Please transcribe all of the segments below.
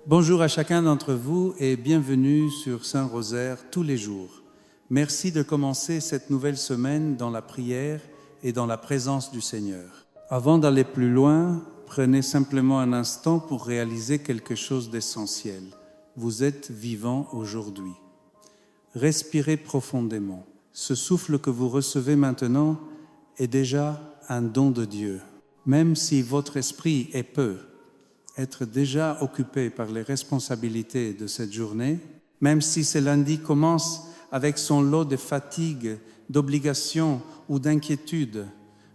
Bonjour à chacun d'entre vous et bienvenue sur Saint-Rosaire tous les jours. Merci de commencer cette nouvelle semaine dans la prière et dans la présence du Seigneur. Avant d'aller plus loin, prenez simplement un instant pour réaliser quelque chose d'essentiel. Vous êtes vivant aujourd'hui. Respirez profondément. Ce souffle que vous recevez maintenant est déjà un don de Dieu. Même si votre esprit est peu, être déjà occupé par les responsabilités de cette journée, même si ce lundi commence avec son lot de fatigue, d'obligations ou d'inquiétudes,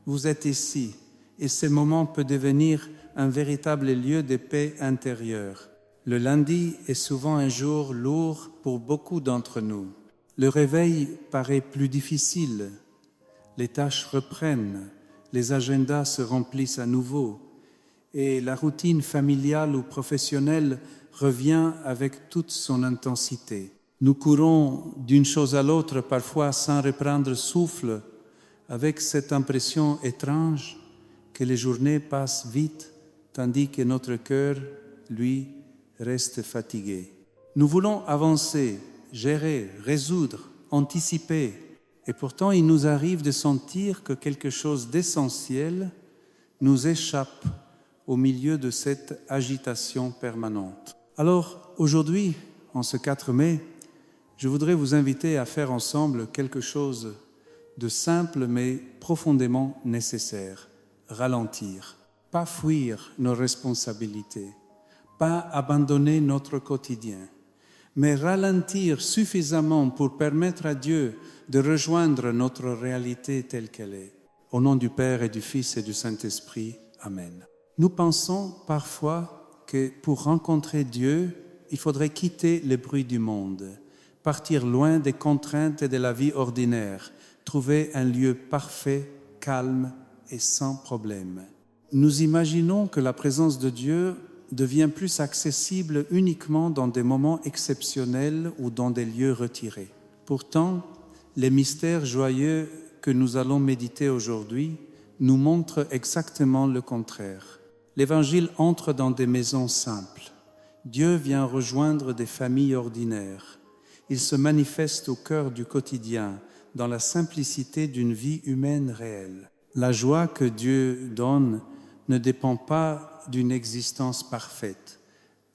vous êtes ici et ce moment peut devenir un véritable lieu de paix intérieure. Le lundi est souvent un jour lourd pour beaucoup d'entre nous. Le réveil paraît plus difficile, les tâches reprennent, les agendas se remplissent à nouveau, et la routine familiale ou professionnelle revient avec toute son intensité. Nous courons d'une chose à l'autre, parfois sans reprendre souffle, avec cette impression étrange que les journées passent vite, tandis que notre cœur, lui, reste fatigué. Nous voulons avancer, gérer, résoudre, anticiper, et pourtant il nous arrive de sentir que quelque chose d'essentiel nous échappe au milieu de cette agitation permanente. Alors, aujourd'hui, en ce 4 mai, je voudrais vous inviter à faire ensemble quelque chose de simple mais profondément nécessaire. Ralentir. Pas fuir nos responsabilités. Pas abandonner notre quotidien. Mais ralentir suffisamment pour permettre à Dieu de rejoindre notre réalité telle qu'elle est. Au nom du Père et du Fils et du Saint-Esprit. Amen. Nous pensons parfois que pour rencontrer Dieu, il faudrait quitter le bruit du monde, partir loin des contraintes de la vie ordinaire, trouver un lieu parfait, calme et sans problème. Nous imaginons que la présence de Dieu devient plus accessible uniquement dans des moments exceptionnels ou dans des lieux retirés. Pourtant, les mystères joyeux que nous allons méditer aujourd'hui nous montrent exactement le contraire. L'Évangile entre dans des maisons simples. Dieu vient rejoindre des familles ordinaires. Il se manifeste au cœur du quotidien, dans la simplicité d'une vie humaine réelle. La joie que Dieu donne ne dépend pas d'une existence parfaite.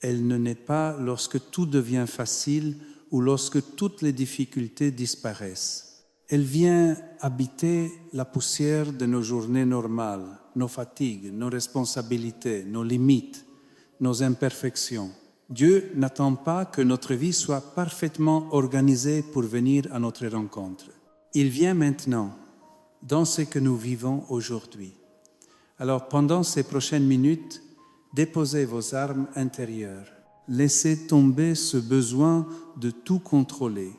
Elle ne naît pas lorsque tout devient facile ou lorsque toutes les difficultés disparaissent. Elle vient habiter la poussière de nos journées normales, nos fatigues, nos responsabilités, nos limites, nos imperfections. Dieu n'attend pas que notre vie soit parfaitement organisée pour venir à notre rencontre. Il vient maintenant dans ce que nous vivons aujourd'hui. Alors pendant ces prochaines minutes, déposez vos armes intérieures. Laissez tomber ce besoin de tout contrôler,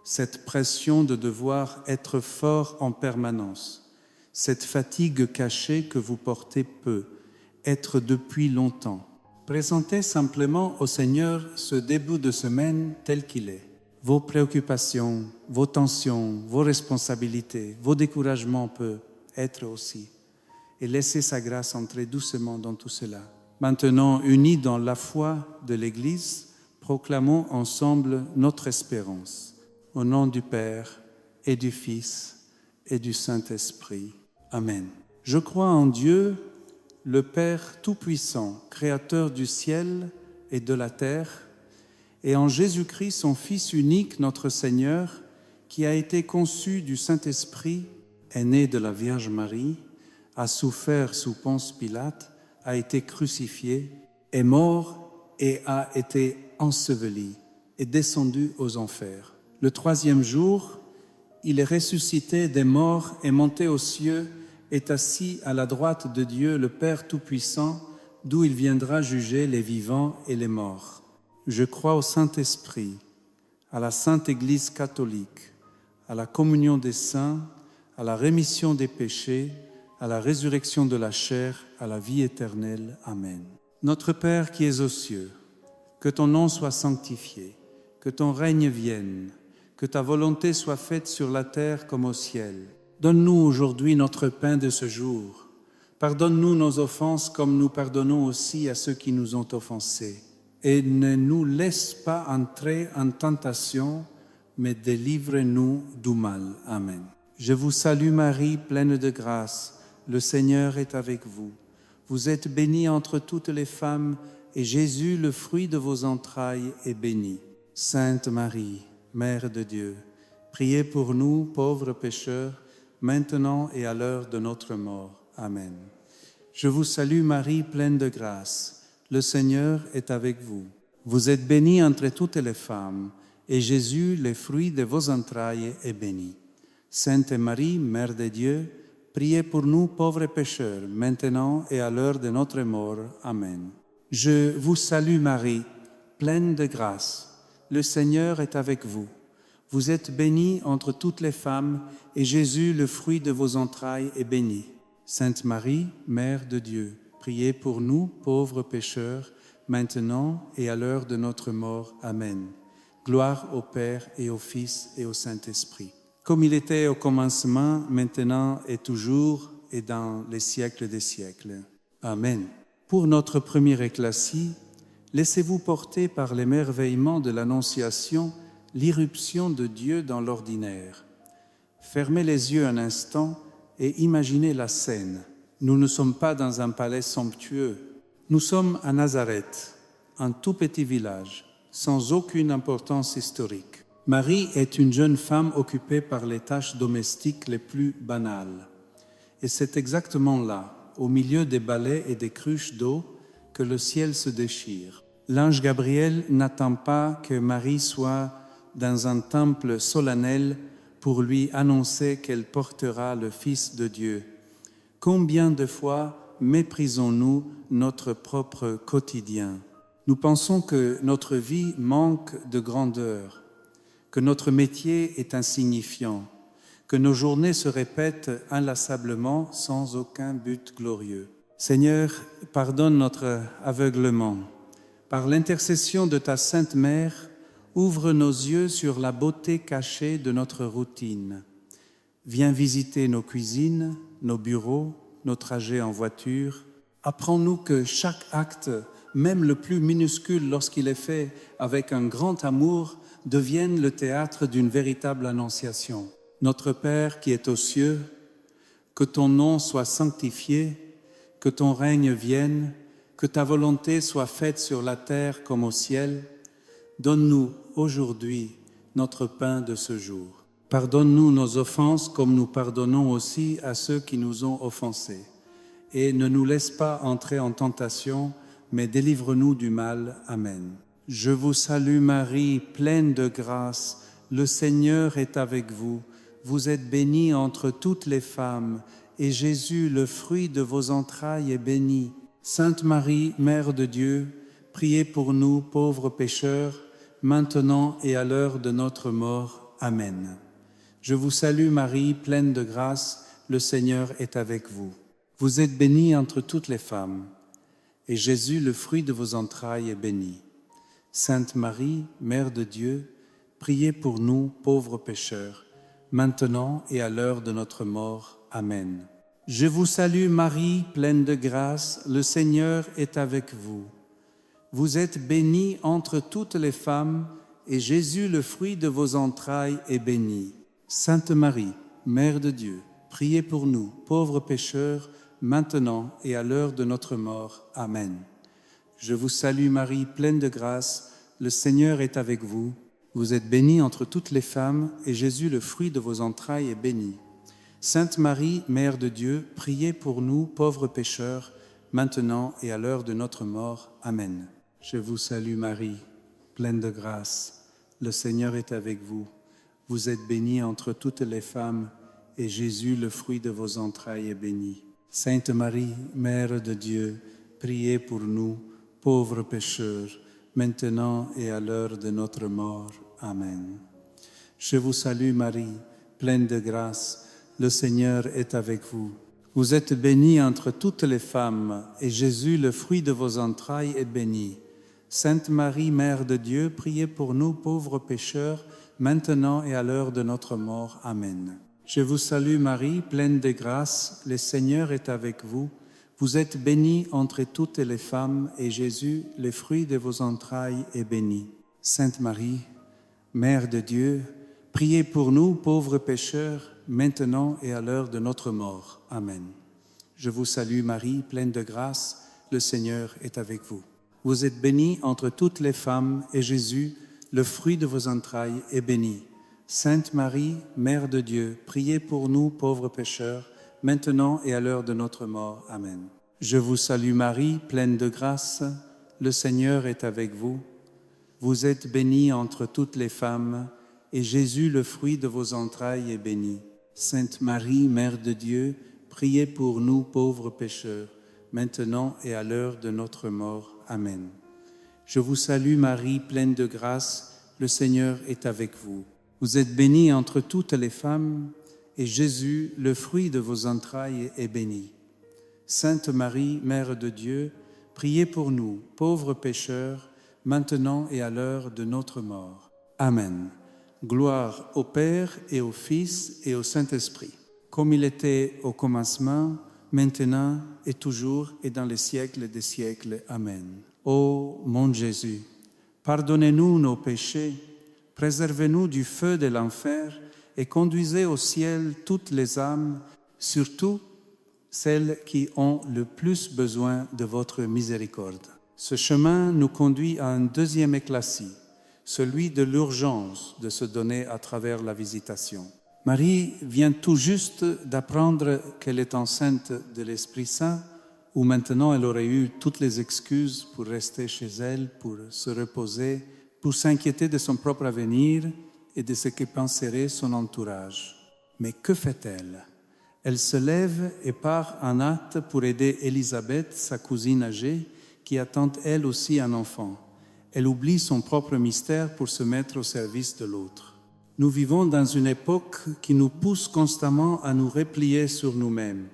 cette pression de devoir être fort en permanence, cette fatigue cachée que vous portez peu, être depuis longtemps. Présentez simplement au Seigneur ce début de semaine tel qu'il est. Vos préoccupations, vos tensions, vos responsabilités, vos découragements peuvent être aussi. Et laissez sa grâce entrer doucement dans tout cela. Maintenant, unis dans la foi de l'Église, proclamons ensemble notre espérance. Au nom du Père et du Fils et du Saint-Esprit. Amen. Je crois en Dieu, le Père Tout-Puissant, Créateur du ciel et de la terre, et en Jésus-Christ, son Fils unique, notre Seigneur, qui a été conçu du Saint-Esprit, est né de la Vierge Marie, a souffert sous Ponce Pilate, a été crucifié, est mort et a été enseveli, et descendu aux enfers. Le 3e jour, il est ressuscité des morts et monté aux cieux, est assis à la droite de Dieu, le Père Tout-Puissant, d'où il viendra juger les vivants et les morts. Je crois au Saint-Esprit, à la Sainte Église catholique, à la communion des saints, à la rémission des péchés, à la résurrection de la chair, à la vie éternelle. Amen. Notre Père qui es aux cieux, que ton nom soit sanctifié, que ton règne vienne, que ta volonté soit faite sur la terre comme au ciel. Donne-nous aujourd'hui notre pain de ce jour. Pardonne-nous nos offenses comme nous pardonnons aussi à ceux qui nous ont offensés. et ne nous laisse pas entrer en tentation, mais délivre-nous du mal. Amen. Je vous salue Marie, pleine de grâce, le Seigneur est avec vous. Vous êtes bénie entre toutes les femmes, et Jésus, le fruit de vos entrailles, est béni. Sainte Marie, Mère de Dieu, priez pour nous, pauvres pécheurs, maintenant et à l'heure de notre mort. Amen. Je vous salue Marie, pleine de grâce. Le Seigneur est avec vous. Vous êtes bénie entre toutes les femmes, et Jésus, le fruit de vos entrailles, est béni. Sainte Marie, Mère de Dieu, priez pour nous pauvres pécheurs, maintenant et à l'heure de notre mort. Amen. Je vous salue Marie, pleine de grâce. Le Seigneur est avec vous. Vous êtes bénie entre toutes les femmes, et Jésus, le fruit de vos entrailles, est béni. Sainte Marie, Mère de Dieu, priez pour nous, pauvres pécheurs, maintenant et à l'heure de notre mort. Amen. Gloire au Père et au Fils et au Saint-Esprit. Comme il était au commencement, maintenant et toujours, et dans les siècles des siècles. Amen. Pour notre première éclatie, laissez-vous porter par l'émerveillement de l'Annonciation, l'irruption de Dieu dans l'ordinaire. Fermez les yeux un instant et imaginez la scène. Nous ne sommes pas dans un palais somptueux. Nous sommes à Nazareth, un tout petit village, sans aucune importance historique. Marie est une jeune femme occupée par les tâches domestiques les plus banales. Et c'est exactement là, au milieu des balais et des cruches d'eau, que le ciel se déchire. L'ange Gabriel n'attend pas que Marie soit dans un temple solennel pour lui annoncer qu'elle portera le Fils de Dieu. Combien de fois méprisons-nous notre propre quotidien? Nous pensons que notre vie manque de grandeur, que notre métier est insignifiant, que nos journées se répètent inlassablement sans aucun but glorieux. Seigneur, pardonne notre aveuglement. Par l'intercession de ta Sainte Mère, ouvre nos yeux sur la beauté cachée de notre routine. Viens visiter nos cuisines, nos bureaux, nos trajets en voiture. Apprends-nous que chaque acte, même le plus minuscule lorsqu'il est fait avec un grand amour, devienne le théâtre d'une véritable annonciation. Notre Père qui est aux cieux, que ton nom soit sanctifié, que ton règne vienne, que ta volonté soit faite sur la terre comme au ciel. Donne-nous aujourd'hui notre pain de ce jour. Pardonne-nous nos offenses comme nous pardonnons aussi à ceux qui nous ont offensés. Et ne nous laisse pas entrer en tentation, mais délivre-nous du mal. Amen. Je vous salue Marie, pleine de grâce. Le Seigneur est avec vous. Vous êtes bénie entre toutes les femmes, et Jésus, le fruit de vos entrailles, est béni. Sainte Marie, Mère de Dieu, priez pour nous, pauvres pécheurs, maintenant et à l'heure de notre mort. Amen. Je vous salue Marie, pleine de grâce, le Seigneur est avec vous. Vous êtes bénie entre toutes les femmes, et Jésus, le fruit de vos entrailles, est béni. Sainte Marie, Mère de Dieu, priez pour nous, pauvres pécheurs, maintenant et à l'heure de notre mort. Amen. Je vous salue Marie, pleine de grâce, le Seigneur est avec vous. Vous êtes bénie entre toutes les femmes, et Jésus, le fruit de vos entrailles, est béni. Sainte Marie, Mère de Dieu, priez pour nous, pauvres pécheurs, maintenant et à l'heure de notre mort. Amen. Je vous salue Marie, pleine de grâce, le Seigneur est avec vous. Vous êtes bénie entre toutes les femmes, et Jésus, le fruit de vos entrailles, est béni. Sainte Marie, Mère de Dieu, priez pour nous, pauvres pécheurs, maintenant et à l'heure de notre mort. Amen. Je vous salue Marie, pleine de grâce, le Seigneur est avec vous. Vous êtes bénie entre toutes les femmes, et Jésus, le fruit de vos entrailles, est béni. Sainte Marie, Mère de Dieu, priez pour nous, pauvres pécheurs, maintenant et à l'heure de notre mort. Amen. Je vous salue Marie, pleine de grâce, le Seigneur est avec vous. Vous êtes bénie entre toutes les femmes, et Jésus, le fruit de vos entrailles, est béni. Sainte Marie, Mère de Dieu, priez pour nous, pauvres pécheurs, maintenant et à l'heure de notre mort. Amen. Je vous salue Marie, pleine de grâce, le Seigneur est avec vous. Vous êtes bénie entre toutes les femmes, et Jésus, le fruit de vos entrailles, est béni. Sainte Marie, Mère de Dieu, priez pour nous, pauvres pécheurs, maintenant et à l'heure de notre mort. Amen. Je vous salue Marie, pleine de grâce, le Seigneur est avec vous. Vous êtes bénie entre toutes les femmes, et Jésus, le fruit de vos entrailles, est béni. Sainte Marie, Mère de Dieu, priez pour nous, pauvres pécheurs, maintenant et à l'heure de notre mort. Amen. Je vous salue Marie, pleine de grâce, le Seigneur est avec vous. Vous êtes bénie entre toutes les femmes, et Jésus, le fruit de vos entrailles, est béni. Sainte Marie, Mère de Dieu, priez pour nous, pauvres pécheurs, maintenant et à l'heure de notre mort. Amen. Je vous salue Marie, pleine de grâce, le Seigneur est avec vous. Vous êtes bénie entre toutes les femmes, et Jésus, le fruit de vos entrailles, est béni. Sainte Marie, Mère de Dieu, priez pour nous, pauvres pécheurs, maintenant et à l'heure de notre mort. Amen. Gloire au Père et au Fils et au Saint-Esprit, comme il était au commencement, maintenant et toujours et dans les siècles des siècles. Amen. Ô mon Jésus, pardonnez-nous nos péchés, préservez-nous du feu de l'enfer et conduisez au ciel toutes les âmes, surtout celles qui ont le plus besoin de votre miséricorde. Ce chemin nous conduit à un deuxième éclaircie, celui de l'urgence de se donner à travers la visitation. Marie vient tout juste d'apprendre qu'elle est enceinte de l'Esprit Saint, où maintenant elle aurait eu toutes les excuses pour rester chez elle, pour se reposer, pour s'inquiéter de son propre avenir et de ce que penserait son entourage. Mais que fait-elle? Elle se lève et part en hâte pour aider Élisabeth, sa cousine âgée, qui attend elle aussi un enfant. Elle oublie son propre mystère pour se mettre au service de l'autre. Nous vivons dans une époque qui nous pousse constamment à nous replier sur nous-mêmes.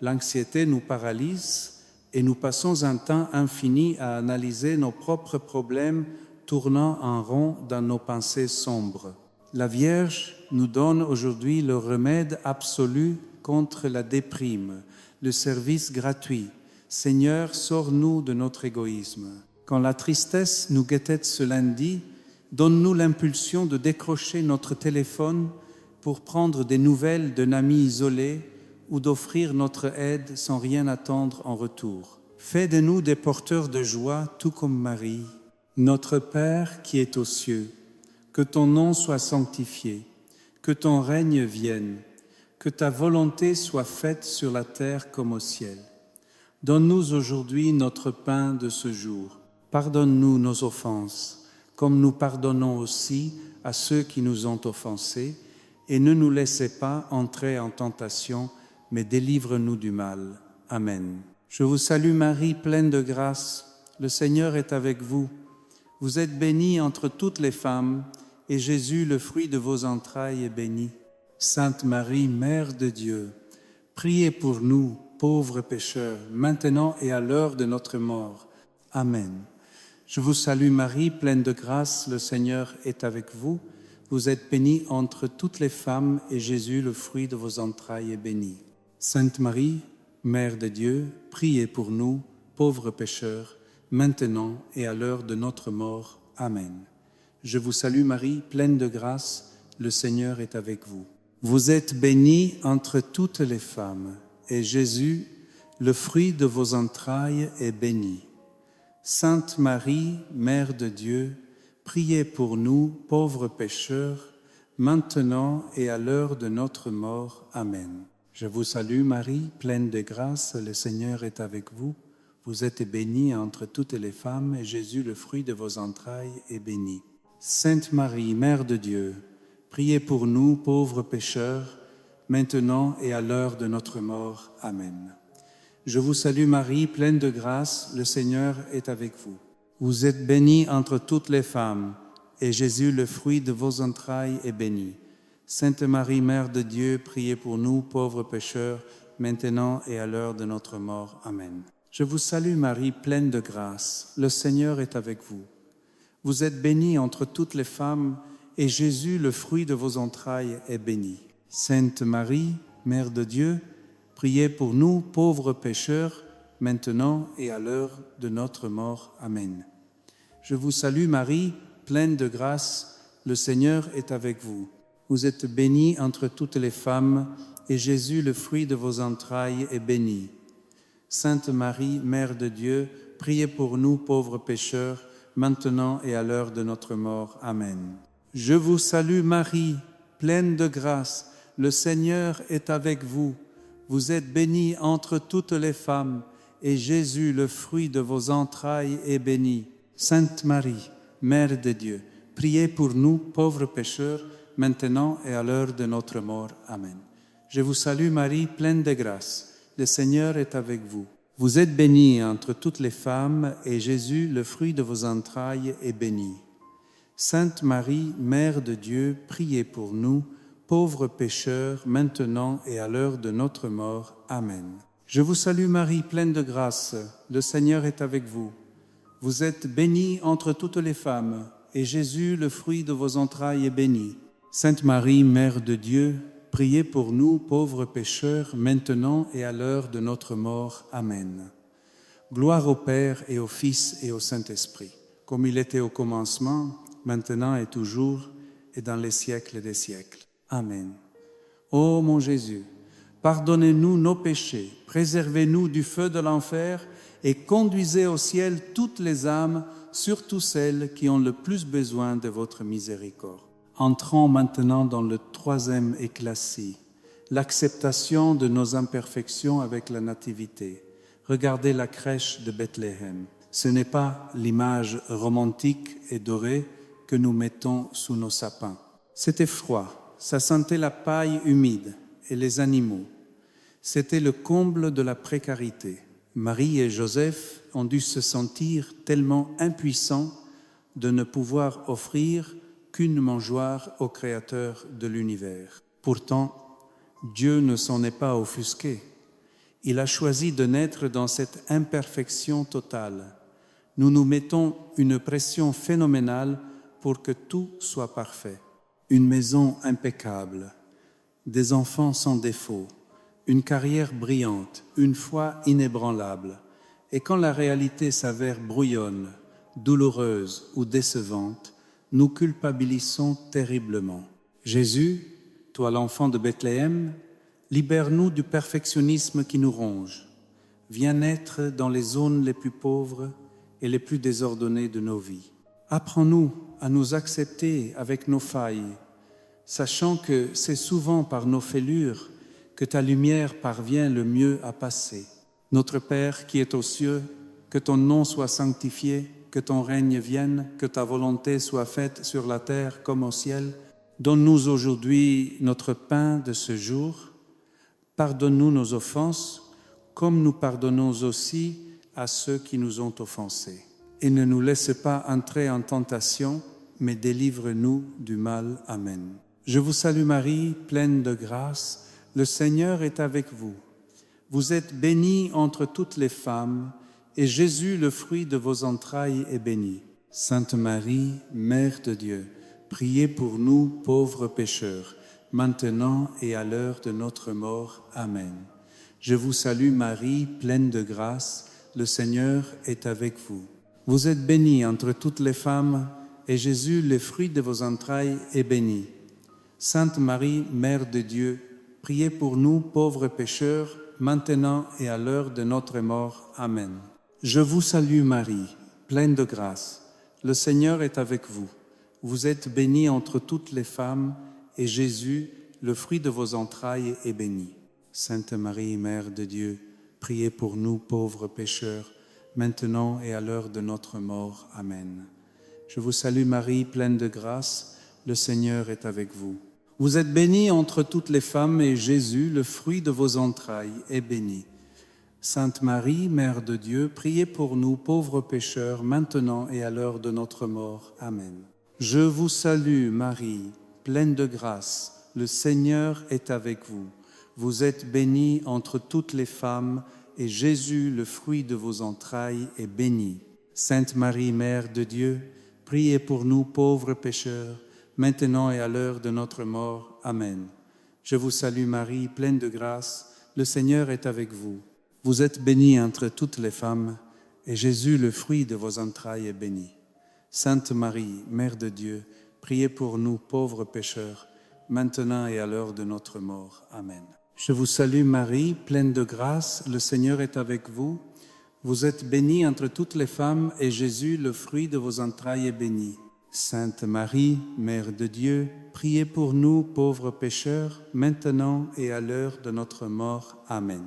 L'anxiété nous paralyse et nous passons un temps infini à analyser nos propres problèmes tournant en rond dans nos pensées sombres. La Vierge nous donne aujourd'hui le remède absolu contre la déprime, le service gratuit. Seigneur, sors-nous de notre égoïsme. Quand la tristesse nous guettait ce lundi, donne-nous l'impulsion de décrocher notre téléphone pour prendre des nouvelles d'un ami isolé ou d'offrir notre aide sans rien attendre en retour. Fais de nous des porteurs de joie, tout comme Marie. Notre Père qui es aux cieux, que ton nom soit sanctifié, que ton règne vienne, que ta volonté soit faite sur la terre comme au ciel. Donne-nous aujourd'hui notre pain de ce jour. Pardonne-nous nos offenses, comme nous pardonnons aussi à ceux qui nous ont offensés, et ne nous laissez pas entrer en tentation, mais délivre-nous du mal. Amen. Je vous salue Marie, pleine de grâce, le Seigneur est avec vous. Vous êtes bénie entre toutes les femmes, et Jésus, le fruit de vos entrailles, est béni. Sainte Marie, Mère de Dieu, priez pour nous, pauvres pécheurs, maintenant et à l'heure de notre mort. Amen. Je vous salue Marie, pleine de grâce, le Seigneur est avec vous. Vous êtes bénie entre toutes les femmes, et Jésus, le fruit de vos entrailles, est béni. Sainte Marie, Mère de Dieu, priez pour nous, pauvres pécheurs, maintenant et à l'heure de notre mort. Amen. Je vous salue Marie, pleine de grâce, le Seigneur est avec vous. Vous êtes bénie entre toutes les femmes, et Jésus, le fruit de vos entrailles, est béni. Sainte Marie, Mère de Dieu, priez pour nous, pauvres pécheurs, maintenant et à l'heure de notre mort. Amen. Je vous salue Marie, pleine de grâce, le Seigneur est avec vous. Vous êtes bénie entre toutes les femmes, et Jésus, le fruit de vos entrailles, est béni. Sainte Marie, Mère de Dieu, priez pour nous, pauvres pécheurs, maintenant et à l'heure de notre mort. Amen. Je vous salue Marie, pleine de grâce, le Seigneur est avec vous. Vous êtes bénie entre toutes les femmes, et Jésus, le fruit de vos entrailles, est béni. Sainte Marie, Mère de Dieu, priez pour nous, pauvres pécheurs, maintenant et à l'heure de notre mort. Amen. Je vous salue Marie, pleine de grâce, le Seigneur est avec vous. Vous êtes bénie entre toutes les femmes, et Jésus, le fruit de vos entrailles, est béni. Sainte Marie, Mère de Dieu, priez pour nous, pauvres pécheurs, maintenant et à l'heure de notre mort. Amen. Je vous salue Marie, pleine de grâce, le Seigneur est avec vous. Vous êtes bénie entre toutes les femmes, et Jésus, le fruit de vos entrailles, est béni. Sainte Marie, Mère de Dieu, priez pour nous, pauvres pécheurs, maintenant et à l'heure de notre mort. Amen. Je vous salue Marie, pleine de grâce, le Seigneur est avec vous. Vous êtes bénie entre toutes les femmes, et Jésus, le fruit de vos entrailles, est béni. Sainte Marie, Mère de Dieu, priez pour nous, pauvres pécheurs, maintenant et à l'heure de notre mort. Amen. Je vous salue Marie, pleine de grâce. Le Seigneur est avec vous. Vous êtes bénie entre toutes les femmes, et Jésus, le fruit de vos entrailles, est béni. Sainte Marie, Mère de Dieu, priez pour nous, pauvres pécheurs, maintenant et à l'heure de notre mort. Amen. Je vous salue Marie, pleine de grâce. Le Seigneur est avec vous. Vous êtes bénie entre toutes les femmes, et Jésus, le fruit de vos entrailles, est béni. Sainte Marie, Mère de Dieu, priez pour nous, pauvres pécheurs, maintenant et à l'heure de notre mort. Amen. Gloire au Père et au Fils et au Saint-Esprit, comme il était au commencement, maintenant et toujours, et dans les siècles des siècles. Amen. Ô mon Jésus, pardonnez-nous nos péchés, préservez-nous du feu de l'enfer et conduisez au ciel toutes les âmes, surtout celles qui ont le plus besoin de votre miséricorde. Entrons maintenant dans le troisième éclaircie, l'acceptation de nos imperfections avec la Nativité. Regardez la crèche de Bethléem. Ce n'est pas l'image romantique et dorée que nous mettons sous nos sapins. C'était froid, ça sentait la paille humide et les animaux. C'était le comble de la précarité. Marie et Joseph ont dû se sentir tellement impuissants de ne pouvoir offrir qu'une mangeoire au Créateur de l'univers. Pourtant, Dieu ne s'en est pas offusqué. Il a choisi de naître dans cette imperfection totale. Nous nous mettons une pression phénoménale pour que tout soit parfait. Une maison impeccable, des enfants sans défaut, une carrière brillante, une foi inébranlable. Et quand la réalité s'avère brouillonne, douloureuse ou décevante, nous culpabilisons terriblement. Jésus, toi l'enfant de Bethléem, libère-nous du perfectionnisme qui nous ronge. Viens naître dans les zones les plus pauvres et les plus désordonnées de nos vies. Apprends-nous à nous accepter avec nos failles, sachant que c'est souvent par nos fêlures que ta lumière parvient le mieux à passer. Notre Père qui es aux cieux, que ton nom soit sanctifié, que ton règne vienne, que ta volonté soit faite sur la terre comme au ciel. Donne-nous aujourd'hui notre pain de ce jour. Pardonne-nous nos offenses, comme nous pardonnons aussi à ceux qui nous ont offensés. Et ne nous laisse pas entrer en tentation, mais délivre-nous du mal. Amen. Je vous salue Marie, pleine de grâce, le Seigneur est avec vous. Vous êtes bénie entre toutes les femmes, et Jésus, le fruit de vos entrailles, est béni. Sainte Marie, Mère de Dieu, priez pour nous, pauvres pécheurs, maintenant et à l'heure de notre mort. Amen. Je vous salue Marie, pleine de grâce, le Seigneur est avec vous. Vous êtes bénie entre toutes les femmes, et Jésus, le fruit de vos entrailles, est béni. Sainte Marie, Mère de Dieu, priez pour nous, pauvres pécheurs, maintenant et à l'heure de notre mort. Amen. Je vous salue Marie, pleine de grâce, le Seigneur est avec vous. Vous êtes bénie entre toutes les femmes, et Jésus, le fruit de vos entrailles, est béni. Sainte Marie, Mère de Dieu, priez pour nous, pauvres pécheurs, maintenant et à l'heure de notre mort. Amen. Je vous salue Marie, pleine de grâce, le Seigneur est avec vous. Vous êtes bénie entre toutes les femmes, et Jésus, le fruit de vos entrailles, est béni. Sainte Marie, Mère de Dieu, priez pour nous, pauvres pécheurs, maintenant et à l'heure de notre mort. Amen. Je vous salue Marie, pleine de grâce, le Seigneur est avec vous. Vous êtes bénie entre toutes les femmes, et Jésus, le fruit de vos entrailles, est béni. Sainte Marie, Mère de Dieu, priez pour nous, pauvres pécheurs, maintenant et à l'heure de notre mort. Amen. Je vous salue Marie, pleine de grâce, le Seigneur est avec vous. Vous êtes bénie entre toutes les femmes, et Jésus, le fruit de vos entrailles, est béni. Sainte Marie, Mère de Dieu, priez pour nous pauvres pécheurs, maintenant et à l'heure de notre mort. Amen. Je vous salue Marie, pleine de grâce, le Seigneur est avec vous. Vous êtes bénie entre toutes les femmes, et Jésus, le fruit de vos entrailles, est béni. Sainte Marie, Mère de Dieu, priez pour nous pauvres pécheurs, maintenant et à l'heure de notre mort. Amen.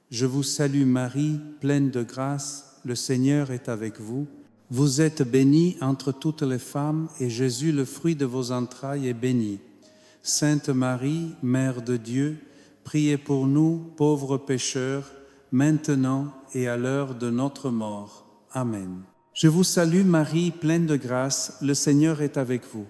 Je vous salue Marie, pleine de grâce, le Seigneur est avec vous. Vous êtes bénie entre toutes les femmes, et Jésus, le fruit de vos entrailles, est béni. Sainte Marie, Mère de Dieu, priez pour nous, pauvres pécheurs, maintenant et à l'heure de notre mort. Amen. Je vous salue Marie, pleine de grâce, le Seigneur est avec vous.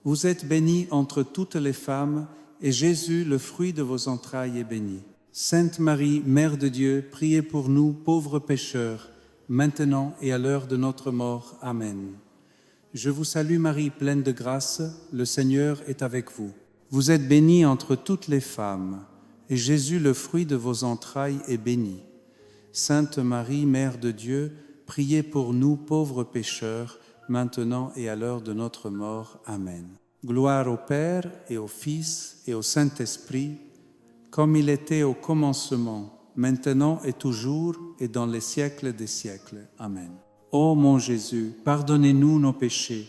Vous êtes bénie entre toutes les femmes, et Jésus, le fruit de vos entrailles, est béni. Sainte Marie, Mère de Dieu, priez pour nous, pauvres pécheurs, maintenant et à l'heure de notre mort. Amen. Je vous salue Marie, pleine de grâce, le Seigneur est avec vous. Vous êtes bénie entre toutes les femmes, et Jésus, le fruit de vos entrailles, est béni. Sainte Marie, Mère de Dieu, priez pour nous, pauvres pécheurs, maintenant et à l'heure de notre mort. Amen. Gloire au Père et au Fils et au Saint-Esprit, comme il était au commencement, maintenant et toujours, et dans les siècles des siècles. Amen. Ô mon Jésus, pardonnez-nous nos péchés,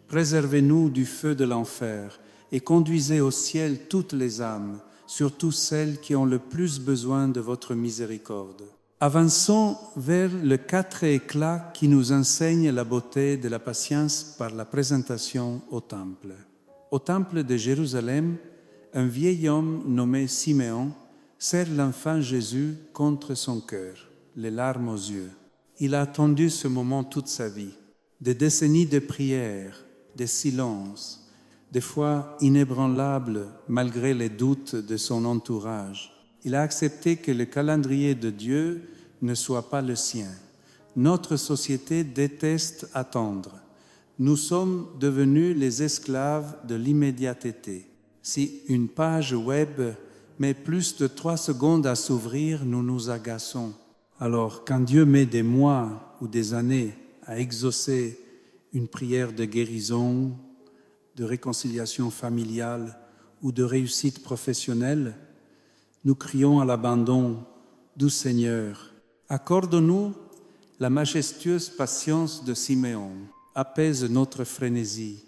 préservez-nous du feu de l'enfer, et conduisez au ciel toutes les âmes, surtout celles qui ont le plus besoin de votre miséricorde. Avançons vers le 4 éclat qui nous enseigne la beauté de la patience par la présentation au temple. Au temple de Jérusalem, un vieil homme nommé Siméon serre l'enfant Jésus contre son cœur, les larmes aux yeux. Il a attendu ce moment toute sa vie. Des décennies de prières, de silence, des fois inébranlables malgré les doutes de son entourage. Il a accepté que le calendrier de Dieu ne soit pas le sien. Notre société déteste attendre. Nous sommes devenus les esclaves de l'immédiateté. Si une page web met plus de 3 secondes à s'ouvrir, nous nous agaçons. Alors, quand Dieu met des mois ou des années à exaucer une prière de guérison, de réconciliation familiale ou de réussite professionnelle, nous crions à l'abandon « Doux Seigneur ». Accorde-nous la majestueuse patience de Siméon, apaise notre frénésie.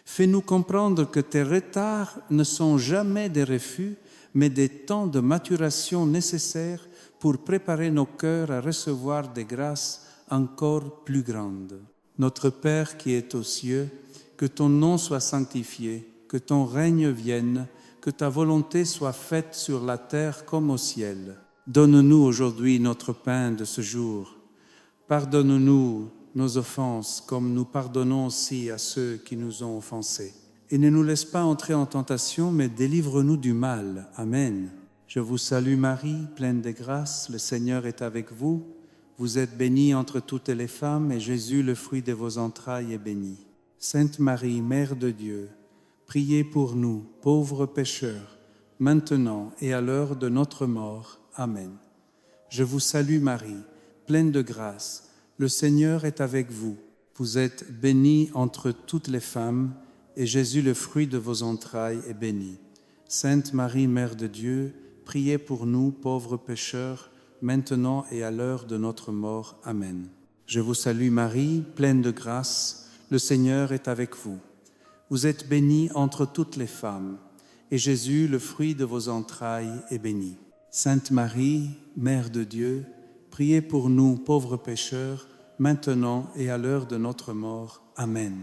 Fais-nous comprendre que tes retards ne sont jamais des refus, mais des temps de maturation nécessaires pour préparer nos cœurs à recevoir des grâces encore plus grandes. Notre Père qui es aux cieux, que ton nom soit sanctifié, que ton règne vienne, que ta volonté soit faite sur la terre comme au ciel. Donne-nous aujourd'hui notre pain de ce jour. Pardonne-nous nos offenses, comme nous pardonnons aussi à ceux qui nous ont offensés. Et ne nous laisse pas entrer en tentation, mais délivre-nous du mal. Amen. Je vous salue Marie, pleine de grâce, le Seigneur est avec vous. Vous êtes bénie entre toutes les femmes, et Jésus, le fruit de vos entrailles, est béni. Sainte Marie, Mère de Dieu, priez pour nous, pauvres pécheurs, maintenant et à l'heure de notre mort. Amen. Je vous salue Marie, pleine de grâce, le Seigneur est avec vous. Vous êtes bénie entre toutes les femmes, et Jésus, le fruit de vos entrailles, est béni. Sainte Marie, Mère de Dieu, priez pour nous, pauvres pécheurs, maintenant et à l'heure de notre mort. Amen. Je vous salue Marie, pleine de grâce, le Seigneur est avec vous. Vous êtes bénie entre toutes les femmes, et Jésus, le fruit de vos entrailles, est béni. Sainte Marie, Mère de Dieu, priez pour nous, pauvres pécheurs, maintenant et à l'heure de notre mort. Amen.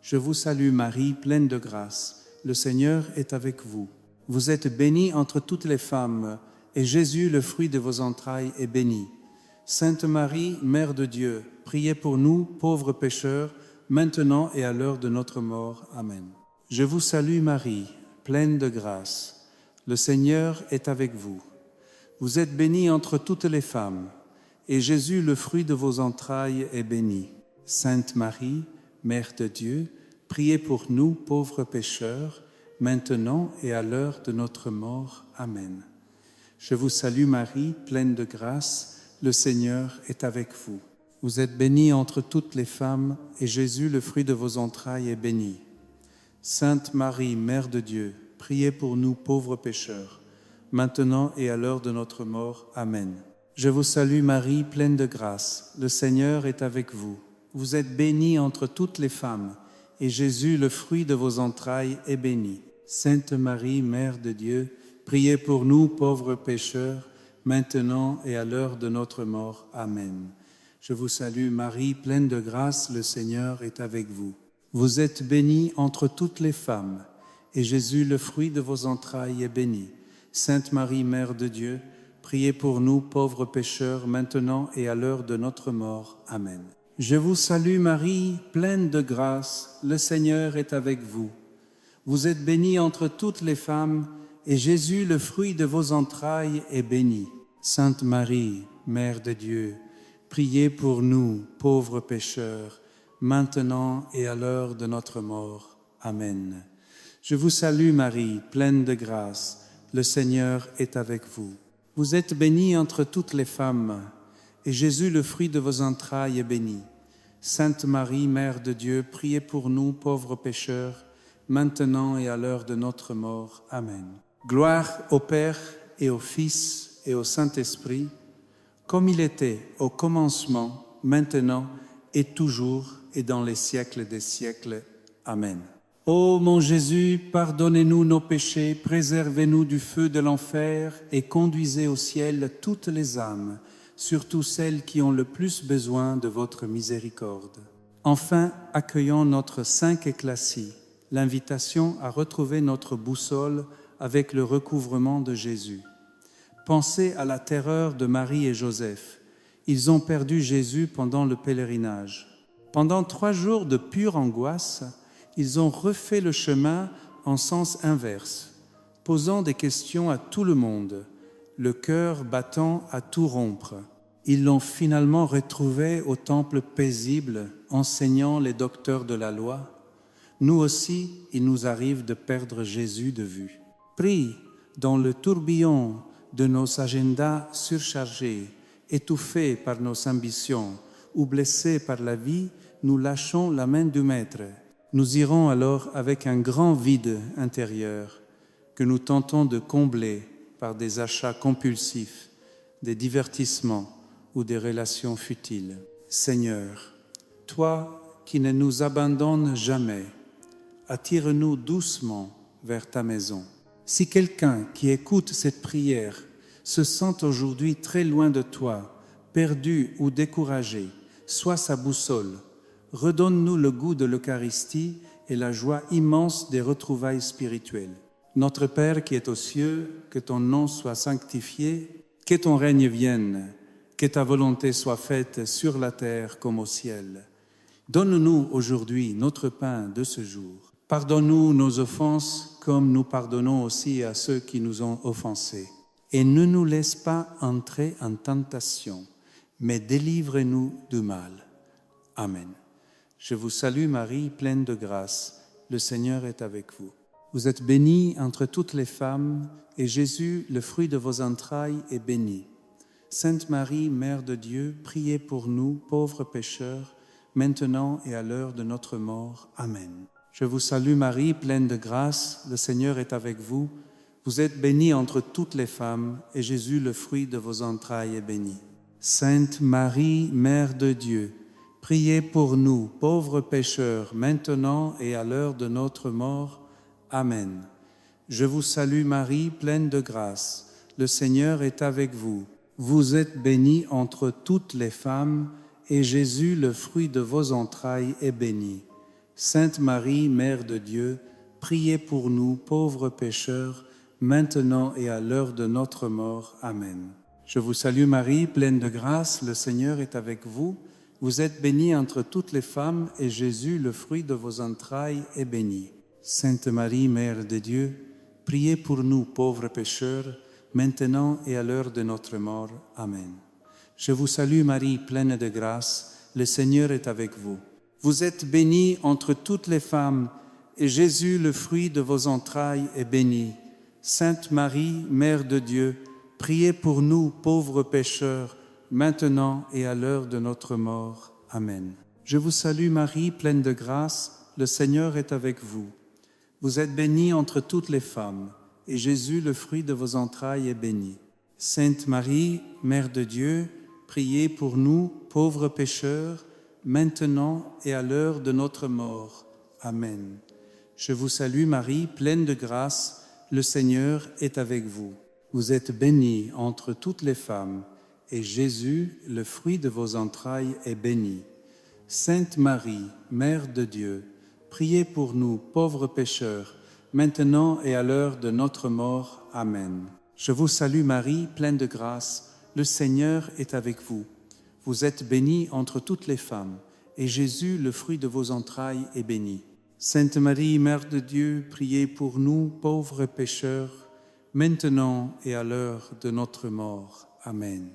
Je vous salue Marie, pleine de grâce, le Seigneur est avec vous. Vous êtes bénie entre toutes les femmes, et Jésus, le fruit de vos entrailles, est béni. Sainte Marie, Mère de Dieu, priez pour nous, pauvres pécheurs, maintenant et à l'heure de notre mort. Amen. Je vous salue Marie, pleine de grâce, le Seigneur est avec vous. Vous êtes bénie entre toutes les femmes, et Jésus, le fruit de vos entrailles, est béni. Sainte Marie, Mère de Dieu, priez pour nous, pauvres pécheurs, maintenant et à l'heure de notre mort. Amen. Je vous salue Marie, pleine de grâce, le Seigneur est avec vous. Vous êtes bénie entre toutes les femmes, et Jésus, le fruit de vos entrailles, est béni. Sainte Marie, Mère de Dieu, priez pour nous pauvres pécheurs, maintenant et à l'heure de notre mort. Amen. Je vous salue Marie, pleine de grâce, le Seigneur est avec vous. Vous êtes bénie entre toutes les femmes, et Jésus, le fruit de vos entrailles, est béni. Sainte Marie, Mère de Dieu, priez pour nous pauvres pécheurs, maintenant et à l'heure de notre mort. Amen. Je vous salue Marie, pleine de grâce, le Seigneur est avec vous. Vous êtes bénie entre toutes les femmes, et Jésus, le fruit de vos entrailles, est béni. Sainte Marie, Mère de Dieu, priez pour nous pauvres pécheurs, maintenant et à l'heure de notre mort. Amen. Je vous salue Marie, pleine de grâce, le Seigneur est avec vous. Vous êtes bénie entre toutes les femmes, et Jésus, le fruit de vos entrailles, est béni. Sainte Marie, Mère de Dieu, priez pour nous, pauvres pécheurs, maintenant et à l'heure de notre mort. Amen. Je vous salue Marie, pleine de grâce, le Seigneur est avec vous. Vous êtes bénie entre toutes les femmes, et Jésus, le fruit de vos entrailles, est béni. Sainte Marie, Mère de Dieu, priez pour nous, pauvres pécheurs, maintenant et à l'heure de notre mort. Amen. Gloire au Père et au Fils et au Saint-Esprit, comme il était au commencement, maintenant et toujours et dans les siècles des siècles. Amen. Ô mon Jésus, pardonnez-nous nos péchés, préservez-nous du feu de l'enfer et conduisez au ciel toutes les âmes, surtout celles qui ont le plus besoin de votre miséricorde. Enfin, accueillons notre cinq éclasis, l'invitation à retrouver notre boussole avec le recouvrement de Jésus. Pensez à la terreur de Marie et Joseph. Ils ont perdu Jésus pendant le pèlerinage. Pendant 3 jours de pure angoisse, ils ont refait le chemin en sens inverse, posant des questions à tout le monde, le cœur battant à tout rompre. Ils l'ont finalement retrouvé au temple paisible, enseignant les docteurs de la loi. Nous aussi, il nous arrive de perdre Jésus de vue. Pris dans le tourbillon de nos agendas surchargés, étouffés par nos ambitions ou blessés par la vie, nous lâchons la main du Maître. Nous irons alors avec un grand vide intérieur que nous tentons de combler par des achats compulsifs, des divertissements ou des relations futiles. Seigneur, toi qui ne nous abandonnes jamais, attire-nous doucement vers ta maison. Si quelqu'un qui écoute cette prière se sent aujourd'hui très loin de toi, perdu ou découragé, sois sa boussole. Redonne-nous le goût de l'Eucharistie et la joie immense des retrouvailles spirituelles. Notre Père qui es aux cieux, que ton nom soit sanctifié, que ton règne vienne, que ta volonté soit faite sur la terre comme au ciel. Donne-nous aujourd'hui notre pain de ce jour. Pardonne-nous nos offenses comme nous pardonnons aussi à ceux qui nous ont offensés. Et ne nous laisse pas entrer en tentation, mais délivre-nous du mal. Amen. Je vous salue Marie, pleine de grâce. Le Seigneur est avec vous. Vous êtes bénie entre toutes les femmes, et Jésus, le fruit de vos entrailles, est béni. Sainte Marie, Mère de Dieu, priez pour nous, pauvres pécheurs, maintenant et à l'heure de notre mort. Amen. Je vous salue Marie, pleine de grâce, le Seigneur est avec vous. Vous êtes bénie entre toutes les femmes, et Jésus, le fruit de vos entrailles, est béni. Sainte Marie, Mère de Dieu, priez pour nous, pauvres pécheurs, maintenant et à l'heure de notre mort. Amen. Je vous salue Marie, pleine de grâce, le Seigneur est avec vous. Vous êtes bénie entre toutes les femmes, et Jésus, le fruit de vos entrailles, est béni. Sainte Marie, Mère de Dieu, priez pour nous, pauvres pécheurs, maintenant et à l'heure de notre mort. Amen. Je vous salue Marie, pleine de grâce, le Seigneur est avec vous. Vous êtes bénie entre toutes les femmes, et Jésus, le fruit de vos entrailles, est béni. Sainte Marie, Mère de Dieu, priez pour nous, pauvres pécheurs, maintenant et à l'heure de notre mort. Amen. Je vous salue Marie, pleine de grâce, le Seigneur est avec vous. Vous êtes bénie entre toutes les femmes, et Jésus, le fruit de vos entrailles, est béni. Sainte Marie, Mère de Dieu, priez pour nous, pauvres pécheurs, maintenant et à l'heure de notre mort. Amen. Je vous salue Marie, pleine de grâce, le Seigneur est avec vous. Vous êtes bénie entre toutes les femmes, et Jésus, le fruit de vos entrailles, est béni. Sainte Marie, Mère de Dieu, priez pour nous, pauvres pécheurs, maintenant et à l'heure de notre mort. Amen. Je vous salue Marie, pleine de grâce, le Seigneur est avec vous. Vous êtes bénie entre toutes les femmes, et Jésus, le fruit de vos entrailles, est béni. Sainte Marie, Mère de Dieu, priez pour nous, pauvres pécheurs, maintenant et à l'heure de notre mort. Amen. Je vous salue Marie, pleine de grâce, le Seigneur est avec vous. Vous êtes bénie entre toutes les femmes, et Jésus, le fruit de vos entrailles, est béni. Sainte Marie, Mère de Dieu, priez pour nous, pauvres pécheurs, maintenant et à l'heure de notre mort. Amen.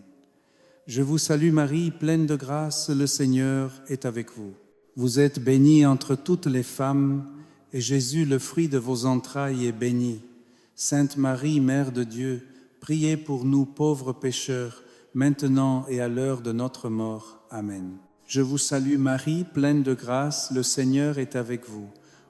Je vous salue Marie, pleine de grâce, le Seigneur est avec vous. Vous êtes bénie entre toutes les femmes, et Jésus, le fruit de vos entrailles, est béni. Sainte Marie, Mère de Dieu, priez pour nous pauvres pécheurs, maintenant et à l'heure de notre mort. Amen. Je vous salue Marie, pleine de grâce, le Seigneur est avec vous.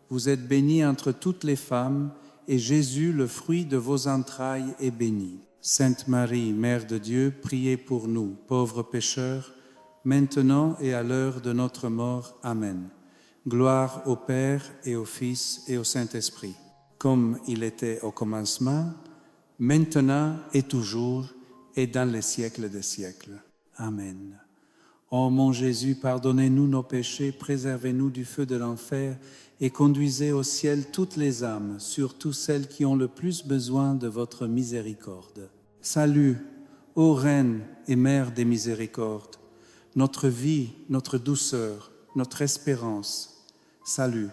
Vous êtes bénie entre toutes les femmes, et Jésus, le fruit de vos entrailles, est béni. Sainte Marie, Mère de Dieu, priez pour nous, pauvres pécheurs, maintenant et à l'heure de notre mort. Amen. Gloire au Père et au Fils et au Saint-Esprit, comme il était au commencement, maintenant et toujours, et dans les siècles des siècles. Amen. Ô mon Jésus, pardonnez-nous nos péchés, préservez-nous du feu de l'enfer et conduisez au ciel toutes les âmes, surtout celles qui ont le plus besoin de votre miséricorde. Salut, ô Reine et Mère des miséricordes, notre vie, notre douceur, notre espérance. Salut.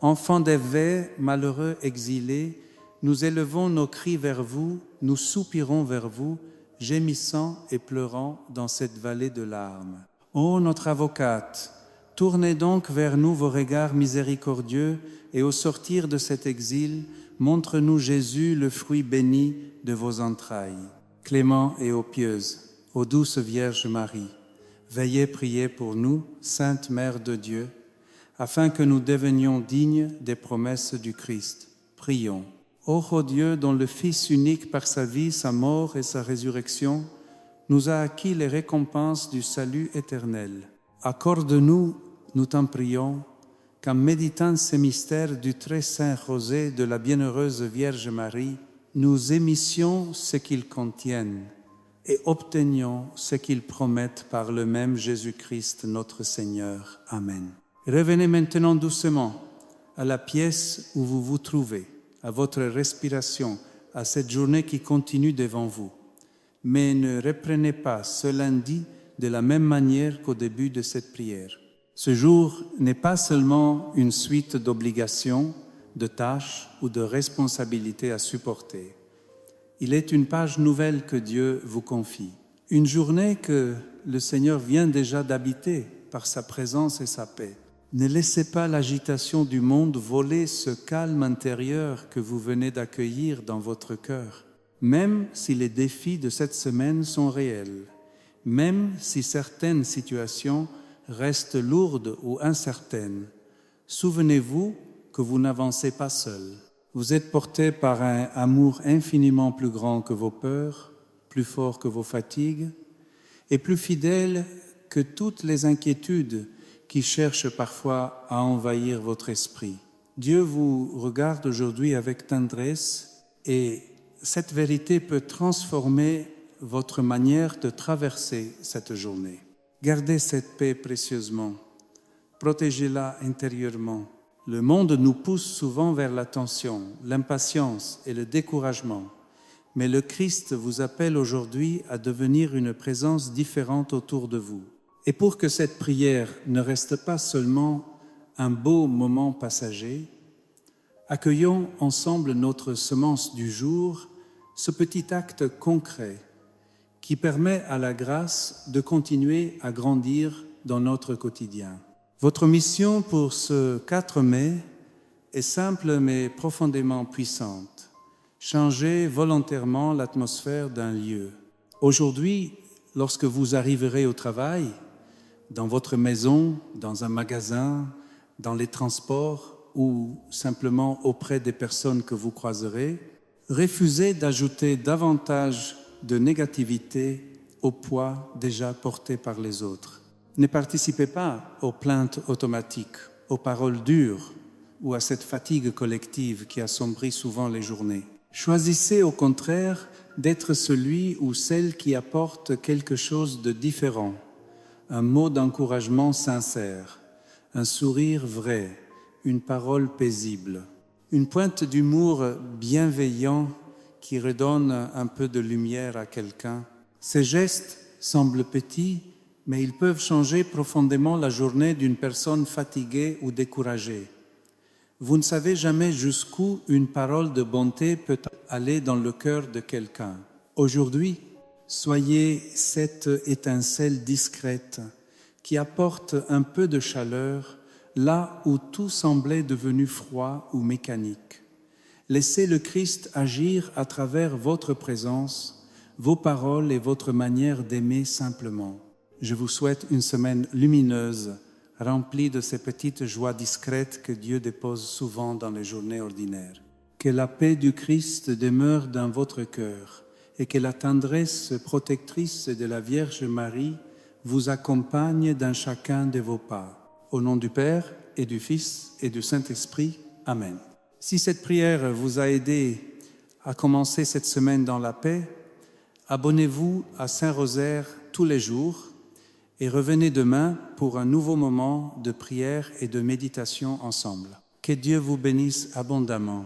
Enfants d'Ève, malheureux exilés, nous élevons nos cris vers vous, nous soupirons vers vous, gémissant et pleurant dans cette vallée de larmes. Ô notre avocate, tournez donc vers nous vos regards miséricordieux et au sortir de cet exil, montre-nous Jésus, le fruit béni de vos entrailles. Clément et ô pieuse, ô douce Vierge Marie, veillez prier pour nous, Sainte Mère de Dieu, afin que nous devenions dignes des promesses du Christ. Prions. Ô Dieu, dont le Fils unique par sa vie, sa mort et sa résurrection, nous a acquis les récompenses du salut éternel. Accorde-nous, nous t'en prions, qu'en méditant ces mystères du très saint rosé de la bienheureuse Vierge Marie, nous émissions ce qu'ils contiennent et obtenions ce qu'ils promettent par le même Jésus-Christ notre Seigneur. Amen. Revenez maintenant doucement à la pièce où vous vous trouvez, à votre respiration, à cette journée qui continue devant vous. Mais ne reprenez pas ce lundi de la même manière qu'au début de cette prière. Ce jour n'est pas seulement une suite d'obligations, de tâches ou de responsabilités à supporter. Il est une page nouvelle que Dieu vous confie. Une journée que le Seigneur vient déjà d'habiter par sa présence et sa paix. Ne laissez pas l'agitation du monde voler ce calme intérieur que vous venez d'accueillir dans votre cœur. Même si les défis de cette semaine sont réels, même si certaines situations restent lourdes ou incertaines, souvenez-vous que vous n'avancez pas seul. Vous êtes porté par un amour infiniment plus grand que vos peurs, plus fort que vos fatigues, et plus fidèle que toutes les inquiétudes qui cherchent parfois à envahir votre esprit. Dieu vous regarde aujourd'hui avec tendresse et cette vérité peut transformer votre manière de traverser cette journée. Gardez cette paix précieusement. Protégez-la intérieurement. Le monde nous pousse souvent vers la tension, l'impatience et le découragement. Mais le Christ vous appelle aujourd'hui à devenir une présence différente autour de vous. Et pour que cette prière ne reste pas seulement un beau moment passager, accueillons ensemble notre semence du jour, ce petit acte concret qui permet à la grâce de continuer à grandir dans notre quotidien. Votre mission pour ce 4 mai est simple mais profondément puissante. Changez volontairement l'atmosphère d'un lieu. Aujourd'hui, lorsque vous arriverez au travail, dans votre maison, dans un magasin, dans les transports ou simplement auprès des personnes que vous croiserez, refusez d'ajouter davantage de négativité au poids déjà porté par les autres. Ne participez pas aux plaintes automatiques, aux paroles dures ou à cette fatigue collective qui assombrit souvent les journées. Choisissez au contraire d'être celui ou celle qui apporte quelque chose de différent, un mot d'encouragement sincère, un sourire vrai, une parole paisible, une pointe d'humour bienveillant qui redonne un peu de lumière à quelqu'un. Ces gestes semblent petits, mais ils peuvent changer profondément la journée d'une personne fatiguée ou découragée. Vous ne savez jamais jusqu'où une parole de bonté peut aller dans le cœur de quelqu'un. Aujourd'hui, soyez cette étincelle discrète qui apporte un peu de chaleur là où tout semblait devenu froid ou mécanique. Laissez le Christ agir à travers votre présence, vos paroles et votre manière d'aimer simplement. Je vous souhaite une semaine lumineuse, remplie de ces petites joies discrètes que Dieu dépose souvent dans les journées ordinaires. Que la paix du Christ demeure dans votre cœur et que la tendresse protectrice de la Vierge Marie vous accompagne dans chacun de vos pas. Au nom du Père et du Fils et du Saint-Esprit. Amen. Si cette prière vous a aidé à commencer cette semaine dans la paix, abonnez-vous à Saint-Rosaire tous les jours et revenez demain pour un nouveau moment de prière et de méditation ensemble. Que Dieu vous bénisse abondamment.